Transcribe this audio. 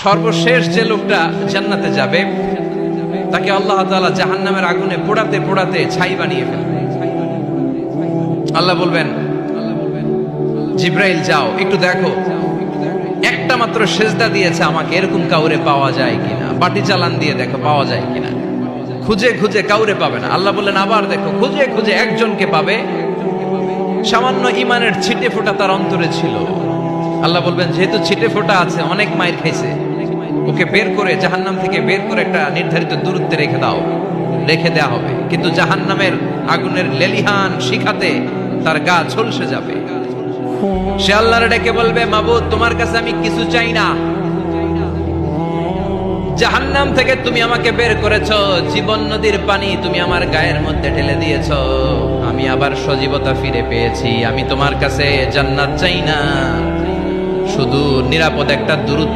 সর্বশেষ যে লোকটা জান্নাতে যাবে তাকে আল্লাহ তাআলা জাহান্নামের আগুনে পোড়াতে পোড়াতে ছাই বানিয়ে ফেলবে। আল্লাহ বলবেন, জিব্রাইল যাও একটু দেখো, একটা মাত্র সেজদা দিয়েছে আমাকে, এরকম কাউরে পাওয়া যায় কিনা। বাটি চালান দিয়ে দেখো পাওয়া যায় কিনা। খুঁজে খুঁজে কাউরে পাবে না। আল্লাহ বললেন আবার দেখো, খুঁজে খুঁজে একজনকে পাবে, সামান্য ইমানের ছিটে ফোঁটা তার অন্তরে ছিল। আল্লাহ বলবেন যেহেতু ছিটে ফোঁটা আছে, অনেক মাইর খাইছে, ওকে বের করে জাহান্নাম থেকে বের করে একটা নির্ধারিত দূরত্বে রেখে দাও। রেখে দেয়া হবে, কিন্তু জাহান্নামের আগুনের লেলিহান শিখাতে তার গা ঝলসে যাবে। সে আল্লাহর ডেকে বলবে, মাবুদ তোমার কাছে আমি কিছু চাই না, জাহান্নাম থেকে তুমি আমাকে বের করেছো, জীবন নদীর পানি তুমি আমার গায়ের মধ্যে ঢেলে দিয়েছো, আমি আবার সজীবতা ফিরে পেয়েছি। আমি তোমার কাছে জান্নাত চাই না, শুধু নিরাপদ একটা দূরত্ব